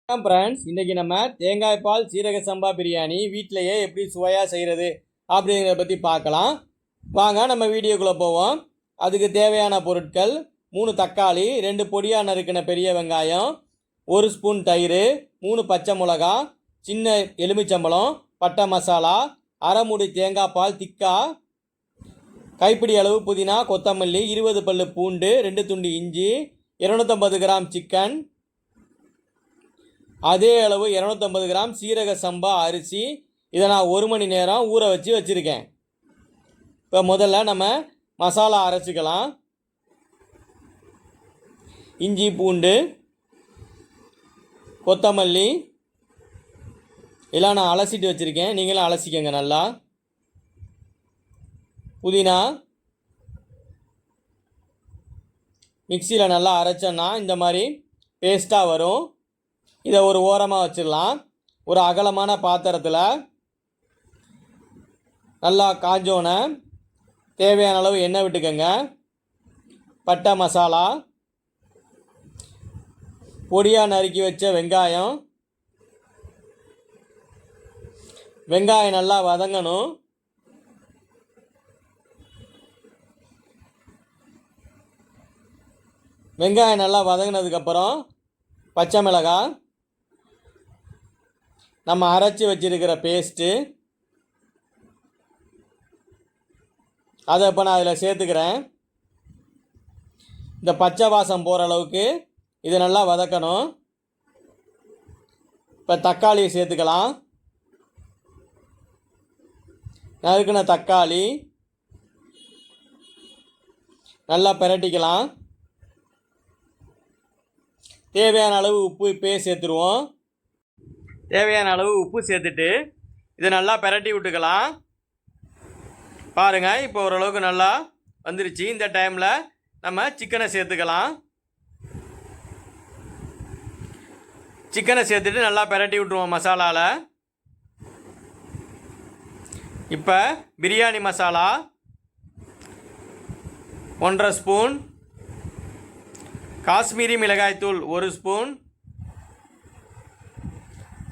Friends, இன்றைக்கி நம்ம தேங்காய் பால் சீரக சம்பா பிரியாணி வீட்டிலையே எப்படி சுவையாக செய்கிறது அப்படிங்கிறத பற்றி பார்க்கலாம். வாங்க நம்ம வீடியோக்குள்ளே போவோம். அதுக்கு தேவையான பொருட்கள்: 3 தக்காளி, 2 பொடியாக நறுக்கின பெரிய வெங்காயம், 1 ஸ்பூன் தயிர், 3 பச்சை மிளகா, சின்ன எலுமிச்சம்பழம், பட்டை மசாலா, அரை மூடி தேங்காய் பால் திக்கா, கைப்பிடி அளவு புதினா, கொத்தமல்லி, 20 பல்லு பூண்டு, 2 துண்டு இஞ்சி, 250 கிராம் சிக்கன், அதே அளவு 250 கிராம் சீரக சம்பா அரிசி. இதை நான் 1 மணி நேரம் ஊற வச்சுருக்கேன். இப்போ முதல்ல நம்ம மசாலா அரைச்சிக்கலாம். இஞ்சி, பூண்டு, கொத்தமல்லி எல்லாம் நான் அலசிட்டு வச்சுருக்கேன். நீங்களும் அலசிக்கங்க நல்லா. புதினா மிக்சியில் நல்லா அரைச்சோன்னா இந்த மாதிரி பேஸ்ட்டாக வரும். இதை ஒரு ஓரமாக வச்சிடலாம். ஒரு அகலமான பாத்திரத்தில் நல்லா காஞ்சோன்னே தேவையான அளவு எண்ணெய் விட்டுக்கோங்க. பட்டை மசாலா, பொடியாக நறுக்கி வச்ச வெங்காயம் நல்லா வதங்கணும். வெங்காயம் நல்லா வதங்கினதுக்கப்புறம் பச்சை மிளகாய், நம்ம அரைச்சி வச்சிருக்கிற பேஸ்ட்டு, அதை இப்போ நான் அதில் சேர்த்துக்கிறேன். இந்த பச்சை வாசம் போகிற அளவுக்கு இதை நல்லா வதக்கணும். இப்போ தக்காளியை சேர்த்துக்கலாம். நறுக்கின தக்காளி நல்லா பிரட்டிக்கலாம். தேவையான அளவு உப்பு இப்போயே சேர்த்துருவோம். தேவையான அளவு உப்பு சேர்த்துட்டு இதை நல்லா பிரட்டி விட்டுக்கலாம். பாருங்கள், இப்போ ஓரளவுக்கு நல்லா வந்துருச்சு. இந்த டைமில் நம்ம சிக்கனை சேர்த்துக்கலாம். சிக்கனை சேர்த்துட்டு நல்லா பிரட்டி விட்டுருவோம் மசாலாவில். இப்போ பிரியாணி மசாலா 1.5 ஸ்பூன், காஷ்மீரி மிளகாய்த்தூள் 1 ஸ்பூன்,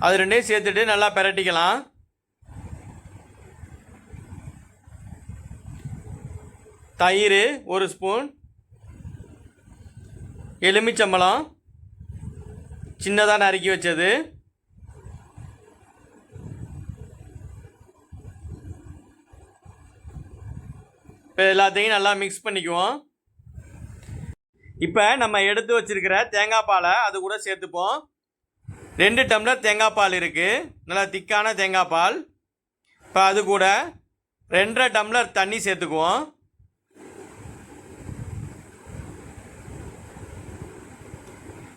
அது ரெண்டையும் சேர்த்துட்டு நல்லா பிரட்டிக்கலாம். தயிர் 1 ஸ்பூன், எலுமிச்சம்பழம் சின்னதாக நறுக்கி வச்சது, இப்போ எல்லாத்தையும் நல்லா மிக்ஸ் பண்ணிக்குவோம். இப்போ நம்ம எடுத்து வச்சிருக்கிற தேங்காய் பாலை அது கூட சேர்த்துப்போம். 2 டம்ளர் தேங்காய் பால் இருக்குது, நல்லா திக்கான தேங்காய் பால். இப்போ அது கூட 2.5 டம்ளர் தண்ணி சேர்த்துக்குவோம்.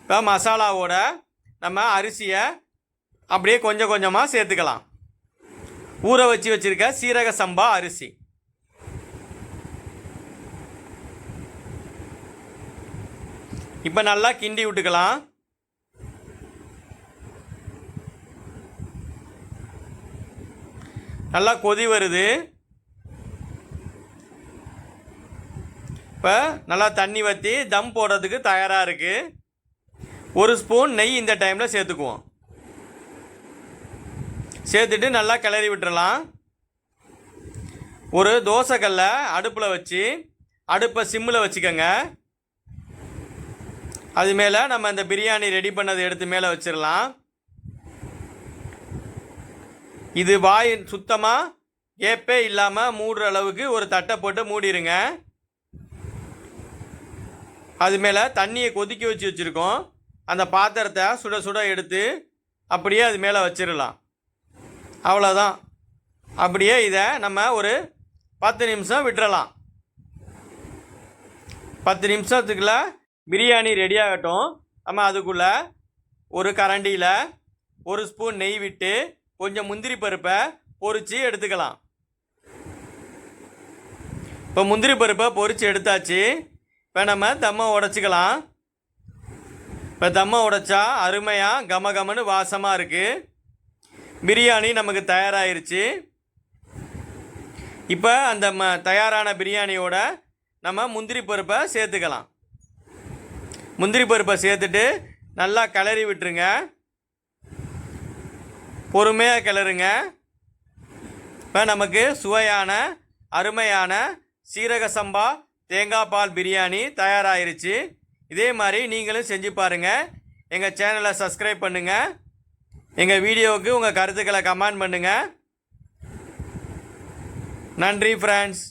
இப்போ மசாலாவோட நம்ம அரிசியை அப்படியே கொஞ்சம் கொஞ்சமாக சேர்த்துக்கலாம். ஊற வச்சுருக்க சீரக சம்பா அரிசி இப்போ நல்லா கிண்டி விட்டுக்கலாம். நல்லா கொதி வருது. இப்போ நல்லா தண்ணி வற்றி தம் போடுறதுக்கு தயாராக இருக்குது. 1 ஸ்பூன் நெய் இந்த டைமில் சேர்த்துக்குவோம். சேர்த்துட்டு நல்லா கிளறி விட்டுறலாம். ஒரு தோசைக்கல்லை அடுப்பில் வச்சு அடுப்பை சிம்மில் வச்சுக்கோங்க. அது மேலே நம்ம இந்த பிரியாணி ரெடி பண்ணதை எடுத்து மேலே வச்சிடலாம். இது வாய் சுத்தமாக கேப்பே இல்லாமல் மூடுற அளவுக்கு ஒரு தட்டை போட்டு மூடிடுங்க. அது மேலே தண்ணியை கொதிக்க வச்சுருக்கோம். அந்த பாத்திரத்தை சுட சுட எடுத்து அப்படியே அது மேலே வச்சிடலாம். அவ்வளோதான். அப்படியே இதை நம்ம ஒரு 10 நிமிஷம் விட்டுறலாம். 10 நிமிஷத்துக்குள்ளே பிரியாணி ரெடி ஆகட்டும். நம்ம அதுக்குள்ளே ஒரு கரண்டியில் 1 ஸ்பூன் நெய் விட்டு கொஞ்சம் முந்திரி பருப்பை பொரித்து எடுத்துக்கலாம். இப்போ முந்திரி பருப்பை பொரித்து எடுத்தாச்சு. இப்போ நம்ம தம்மை உடைச்சிக்கலாம். இப்போ தம்மை உடைச்சா அருமையாக கமகமன்னு வாசமாக இருக்குது. பிரியாணி நமக்கு தயாராகிருச்சு. இப்போ அந்த தயாரான பிரியாணியோட நம்ம முந்திரி பருப்பை சேர்த்துக்கலாம். முந்திரி பருப்பை சேர்த்துட்டு நல்லா கிளறி விட்டுருங்க. பொறுமையாக கிளறுங்க. இப்போ நமக்கு சுவையான அருமையான சீரக சம்பா தேங்காய் பால் பிரியாணி தயாராகிருச்சு. இதே மாதிரி நீங்களும் செஞ்சு பாருங்கள். எங்கள் சேனலை சப்ஸ்கிரைப் பண்ணுங்கள். எங்கள் வீடியோவுக்கு உங்கள் கருத்துக்களை கமெண்ட் பண்ணுங்கள். நன்றி ஃப்ரெண்ட்ஸ்.